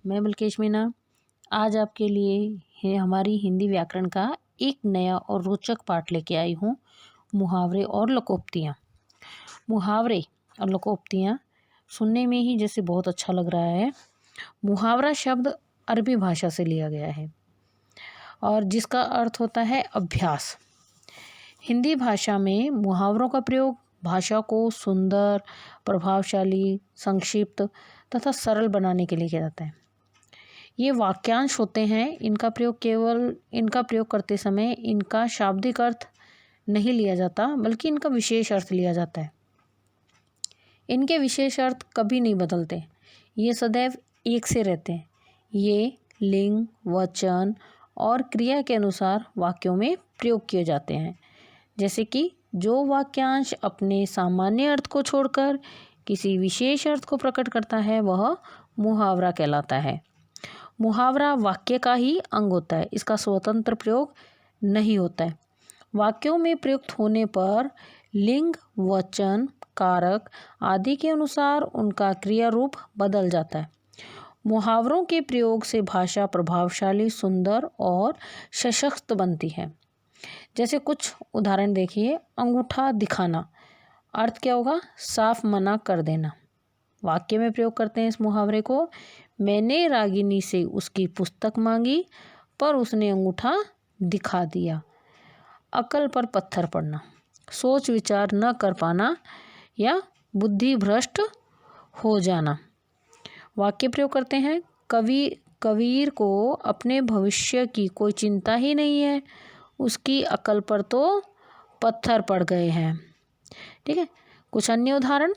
मैं बिल्केश मीना आज आपके लिए है हमारी हिंदी व्याकरण का एक नया और रोचक पाठ लेके आई हूँ। मुहावरे और लोकोक्तियाँ। मुहावरे और लोकोक्तियाँ सुनने में ही जैसे बहुत अच्छा लग रहा है। मुहावरा शब्द अरबी भाषा से लिया गया है और जिसका अर्थ होता है अभ्यास। हिंदी भाषा में मुहावरों का प्रयोग भाषा को सुंदर, प्रभावशाली, संक्षिप्त तथा सरल बनाने के लिए किया जाता है। ये वाक्यांश होते हैं। इनका प्रयोग करते समय इनका शाब्दिक अर्थ नहीं लिया जाता, बल्कि इनका विशेष अर्थ लिया जाता है। इनके विशेष अर्थ कभी नहीं बदलते, ये सदैव एक से रहते हैं। ये लिंग, वचन और क्रिया के अनुसार वाक्यों में प्रयोग किए जाते हैं। जैसे कि जो वाक्यांश अपने सामान्य अर्थ को छोड़कर किसी विशेष अर्थ को प्रकट करता है वह मुहावरा कहलाता है। मुहावरा वाक्य का ही अंग होता है, इसका स्वतंत्र प्रयोग नहीं होता है। वाक्यों में प्रयुक्त होने पर लिंग, वचन, कारक आदि के अनुसार उनका क्रिया रूप बदल जाता है। मुहावरों के प्रयोग से भाषा प्रभावशाली, सुंदर और सशक्त बनती है। जैसे कुछ उदाहरण देखिए। अंगूठा दिखाना, अर्थ क्या होगा? साफ मना कर देना। वाक्य में प्रयोग करते हैं इस मुहावरे को। मैंने रागिनी से उसकी पुस्तक मांगी पर उसने अंगूठा दिखा दिया। अकल पर पत्थर पड़ना, सोच विचार न कर पाना या बुद्धि भ्रष्ट हो जाना। वाक्य प्रयोग करते हैं। कबीर को अपने भविष्य की कोई चिंता ही नहीं है, उसकी अकल पर तो पत्थर पड़ गए हैं। ठीक है। कुछ अन्य उदाहरण।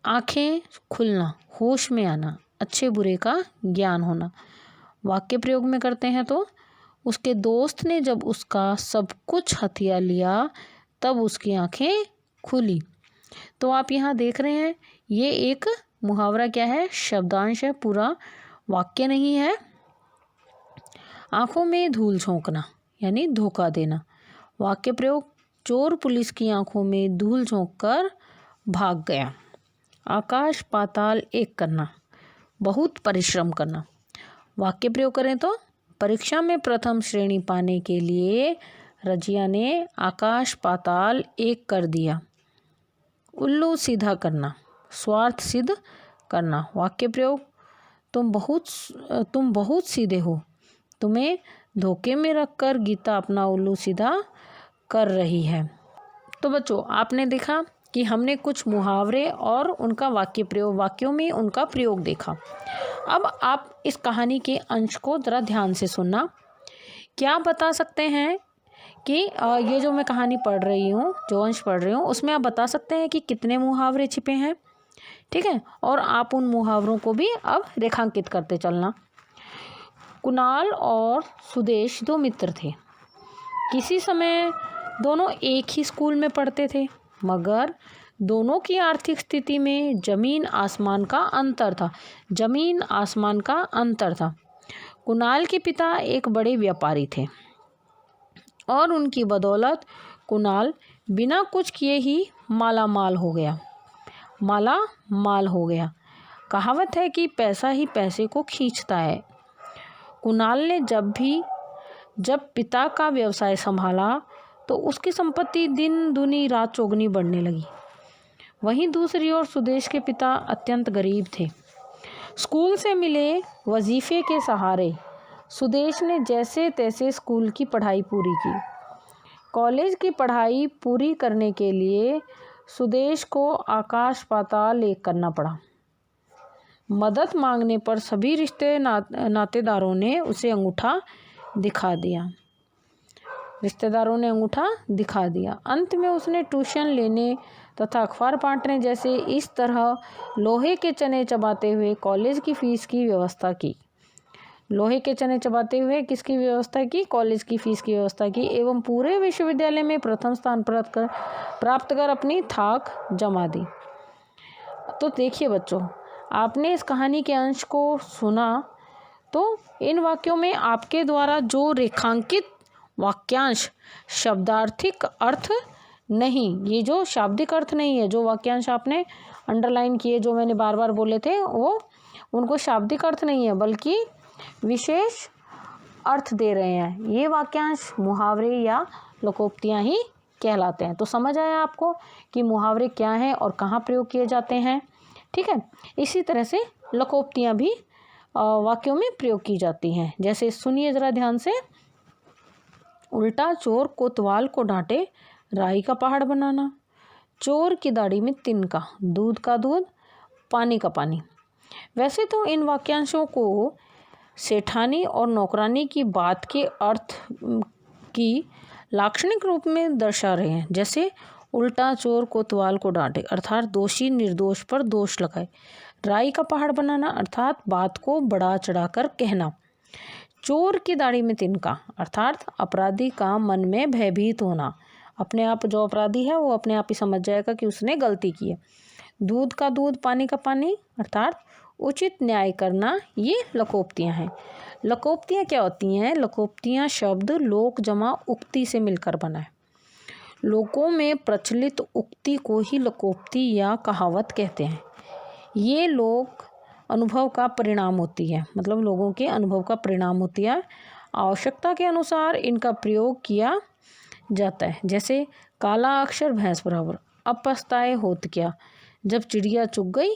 आँखें खुलना, होश में आना, अच्छे बुरे का ज्ञान होना। वाक्य प्रयोग में करते हैं तो उसके दोस्त ने जब उसका सब कुछ हथिया लिया तब उसकी आँखें खुली। तो आप यहाँ देख रहे हैं ये एक मुहावरा क्या है? शब्दांश है, पूरा वाक्य नहीं है। आँखों में धूल झोंकना यानी धोखा देना। वाक्य प्रयोग। चोर पुलिस की आंखों में धूल झोंककर भाग गया। आकाश पाताल एक करना, बहुत परिश्रम करना। वाक्य प्रयोग करें तो परीक्षा में प्रथम श्रेणी पाने के लिए रजिया ने आकाश पाताल एक कर दिया। उल्लू सीधा करना, स्वार्थ सिद्ध करना। वाक्य प्रयोग। तुम बहुत सीधे हो, तुम्हें धोखे में रखकर गीता अपना उल्लू सीधा कर रही है। तो बच्चों, आपने देखा कि हमने कुछ मुहावरे और उनका वाक्यों में उनका प्रयोग देखा। अब आप इस कहानी के अंश को ज़रा ध्यान से सुनना। क्या आप बता सकते हैं कि ये जो मैं कहानी पढ़ रही हूँ, जो अंश पढ़ रही हूँ, उसमें आप बता सकते हैं कि कितने मुहावरे छिपे हैं? ठीक है। और आप उन मुहावरों को भी अब रेखांकित करते चलना। कुणाल और सुदेश दो मित्र थे। किसी समय दोनों एक ही स्कूल में पढ़ते थे, मगर दोनों की आर्थिक स्थिति में जमीन आसमान का अंतर था। कुणाल के पिता एक बड़े व्यापारी थे और उनकी बदौलत कुणाल बिना कुछ किए ही माला माल हो गया। कहावत है कि पैसा ही पैसे को खींचता है। कुणाल ने जब पिता का व्यवसाय संभाला तो उसकी संपत्ति दिन दूनी रात चौगुनी बढ़ने लगी। वहीं दूसरी ओर सुदेश के पिता अत्यंत गरीब थे। स्कूल से मिले वजीफे के सहारे सुदेश ने जैसे तैसे स्कूल की पढ़ाई पूरी की। कॉलेज की पढ़ाई पूरी करने के लिए सुदेश को आकाश पाताल एक करना पड़ा। मदद मांगने पर सभी नातेदारों ने उसे अंगूठा दिखा दिया। अंत में उसने ट्यूशन लेने तथा अखबार बांटने जैसे इस तरह लोहे के चने चबाते हुए कॉलेज की फीस की व्यवस्था की। कॉलेज की फीस की व्यवस्था की एवं पूरे विश्वविद्यालय में प्रथम स्थान प्राप्त कर अपनी थाक जमा दी। तो देखिए बच्चों, आपने इस कहानी के अंश को सुना तो इन वाक्यों में आपके द्वारा जो रेखांकित वाक्यांश शब्दार्थिक अर्थ नहीं, ये जो शाब्दिक अर्थ नहीं है, जो वाक्यांश आपने अंडरलाइन किए, जो मैंने बार बार बोले थे, वो उनको शाब्दिक अर्थ नहीं है बल्कि विशेष अर्थ दे रहे हैं। ये वाक्यांश मुहावरे या लोकोक्तियाँ ही कहलाते हैं। तो समझ आया आपको कि मुहावरे क्या हैं और कहाँ प्रयोग किए जाते हैं। ठीक है, इसी तरह से लोकोक्तियाँ भी वाक्यों में प्रयोग की जाती हैं। जैसे सुनिए ज़रा ध्यान से। उल्टा चोर कोतवाल को डांटे, राई का पहाड़ बनाना। चोर की दाढ़ी में तिनका, दूध का दूध, पानी का पानी। वैसे तो इन वाक्यांशों को सेठानी और नौकरानी की बात के अर्थ की लाक्षणिक रूप में दर्शा रहे हैं। जैसे उल्टा चोर कोतवाल को डांटे अर्थात दोषी निर्दोष पर दोष लगाए। राई का पहाड़ बनाना अर्थात बात को बढ़ा चढ़ाकर कहना। चोर की दाढ़ी में तिनका अर्थात अपराधी का मन में भयभीत होना। अपने आप जो अपराधी है वो अपने आप ही समझ जाएगा कि उसने गलती की है। दूध का दूध, पानी का पानी अर्थात उचित न्याय करना। ये लोकोक्तियाँ हैं। लोकोक्तियाँ क्या होती हैं? लोकोक्तियाँ शब्द लोक जमा उक्ति से मिलकर बना है। लोकों में प्रचलित उक्ति को ही लोकोक्ति या कहावत कहते हैं। ये लोक अनुभव का परिणाम होती है, मतलब लोगों के अनुभव का परिणाम होती है। आवश्यकता के अनुसार इनका प्रयोग किया जाता है। जैसे काला अक्षर भैंस बराबर, अब पछताए होत क्या, जब चिड़िया चुग गई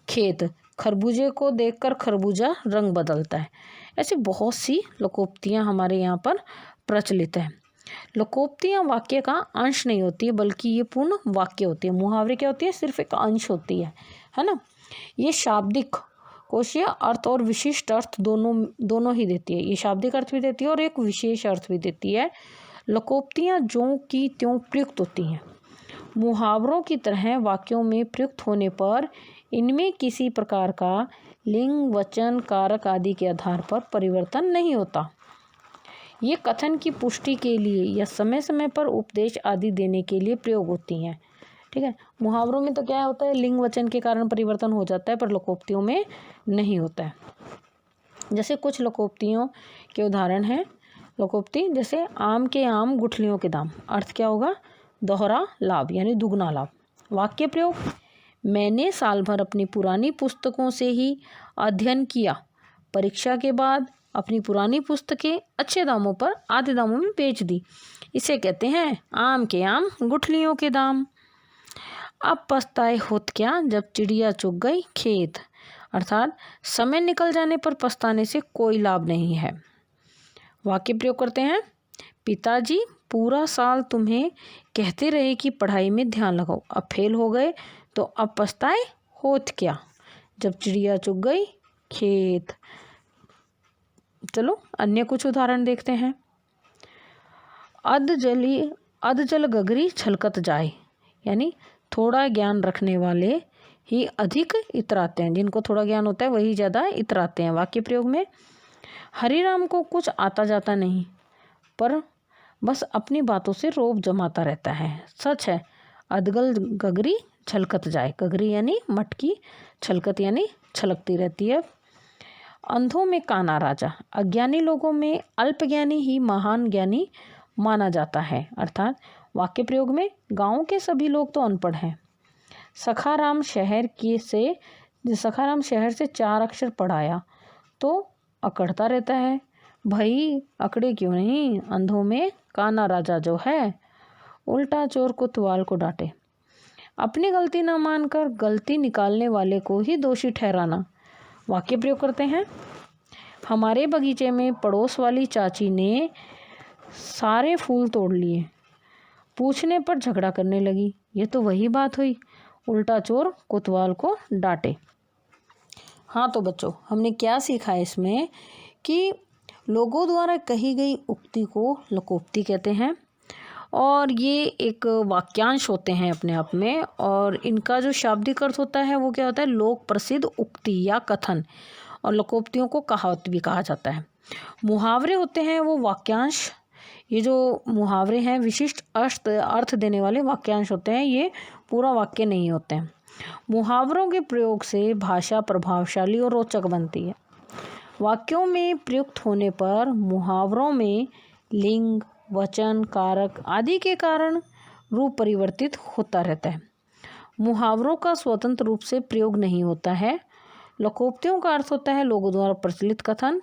खेत, खरबूजे को देखकर खरबूजा रंग बदलता है। ऐसे बहुत सी लोकोक्तियाँ हमारे यहाँ पर प्रचलित है। लोकोक्तियाँ वाक्य का अंश नहीं होती है बल्कि ये पूर्ण वाक्य होती है। मुहावरे क्या होती है? सिर्फ एक अंश होती है ना। ये शाब्दिक कोशीय अर्थ और विशिष्ट अर्थ दोनों ही देती है। ये शाब्दिक अर्थ भी देती है और एक विशेष अर्थ भी देती है। लोकोक्तियाँ ज्यों की त्यों प्रयुक्त होती हैं। मुहावरों की तरह वाक्यों में प्रयुक्त होने पर इनमें किसी प्रकार का लिंग, वचन, कारक आदि के आधार पर परिवर्तन नहीं होता। ये कथन की पुष्टि के लिए या समय समय पर उपदेश आदि देने के लिए प्रयोग होती हैं। ठीक है, मुहावरों में तो क्या होता है, लिंग वचन के कारण परिवर्तन हो जाता है, पर लोकोक्तियों में नहीं होता है। जैसे कुछ लोकोक्तियों के उदाहरण हैं। लोकोक्ति जैसे आम के आम गुठलियों के दाम, अर्थ क्या होगा? दोहरा लाभ यानी दुगना लाभ। वाक्य प्रयोग, मैंने साल भर अपनी पुरानी पुस्तकों से ही अध्ययन किया, परीक्षा के बाद अपनी पुरानी पुस्तकें अच्छे दामों पर आधे दामों में बेच दी। इसे कहते हैं आम के आम गुठलियों के दाम। अब पछताए होत क्या, जब चिड़िया चुग गई खेत, अर्थात समय निकल जाने पर पछताने से कोई लाभ नहीं है। वाक्य प्रयोग करते हैं, पिताजी पूरा साल तुम्हें कहते रहे कि पढ़ाई में ध्यान लगाओ, अब फेल हो गए तो अब पछताए होत क्या, जब चिड़िया चुग गई खेत। चलो अन्य कुछ उदाहरण देखते हैं। अध जल गगरी छलकत जाए, यानी थोड़ा ज्ञान रखने वाले ही अधिक इतराते हैं। जिनको थोड़ा ज्ञान होता है वही ज़्यादा इतराते हैं। वाक्य प्रयोग में, हरिराम को कुछ आता जाता नहीं, पर बस अपनी बातों से रोब जमाता रहता है। सच है, अधगल गगरी छलकत जाए। गगरी यानी मटकी, छलकत यानी छलकती रहती है। अंधों में काना राजा, अज्ञानी लोगों में अल्पज्ञानी ही महान ज्ञानी माना जाता है। अर्थात वाक्य प्रयोग में, गांव के सभी लोग तो अनपढ़ हैं। सखाराम शहर से 4 अक्षर पढ़ाया तो अकड़ता रहता है। भाई अकड़े क्यों नहीं, अंधों में काना राजा जो है। उल्टा चोर कोतवाल को डांटे, अपनी गलती न मानकर गलती निकालने वाले को ही दोषी ठहराना। वाक्य प्रयोग करते हैं, हमारे बगीचे में पड़ोस वाली चाची ने सारे फूल तोड़ लिए, पूछने पर झगड़ा करने लगी। ये तो वही बात हुई, उल्टा चोर कोतवाल को डांटे। हाँ तो बच्चों, हमने क्या सीखा इसमें कि लोगों द्वारा कही गई उक्ति को लोकोक्ति कहते हैं और ये एक वाक्यांश होते हैं अपने आप में। और इनका जो शाब्दिक अर्थ होता है वो क्या होता है? लोक प्रसिद्ध उक्ति या कथन। और लोकोक्तियों को कहावत भी कहा जाता है। मुहावरे होते हैं वो वाक्यांश। ये जो मुहावरे हैं विशिष्ट अर्थ देने वाले वाक्यांश होते हैं, ये पूरा वाक्य नहीं होते हैं। मुहावरों के प्रयोग से भाषा प्रभावशाली और रोचक बनती है। वाक्यों में प्रयुक्त होने पर मुहावरों में लिंग, वचन, कारक आदि के कारण रूप परिवर्तित होता रहता है। मुहावरों का स्वतंत्र रूप से प्रयोग नहीं होता है। लोकोक्तियों का अर्थ होता है लोगों द्वारा प्रचलित कथन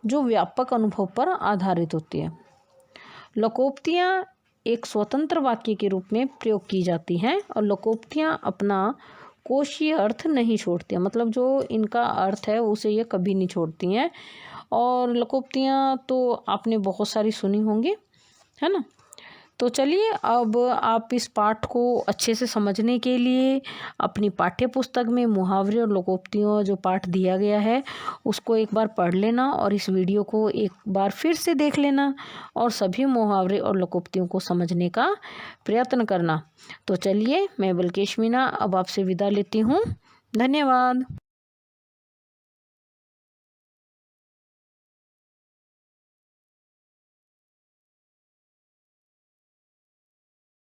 जो व्यापक अनुभव पर आधारित होती है। लोकोक्तियाँ एक स्वतंत्र वाक्य के रूप में प्रयोग की जाती हैं और लोकोक्तियाँ अपना कोशीय अर्थ नहीं छोड़ती हैं, मतलब जो इनका अर्थ है उसे ये कभी नहीं छोड़ती हैं। और लोकोक्तियाँ तो आपने बहुत सारी सुनी होंगी, है ना। तो चलिए अब आप इस पाठ को अच्छे से समझने के लिए अपनी पाठ्य पुस्तक में मुहावरे और लोकोक्तियों जो पाठ दिया गया है उसको एक बार पढ़ लेना और इस वीडियो को एक बार फिर से देख लेना और सभी मुहावरे और लोकोक्तियों को समझने का प्रयत्न करना। तो चलिए मैं बिल्किश मीना अब आपसे विदा लेती हूँ। धन्यवाद।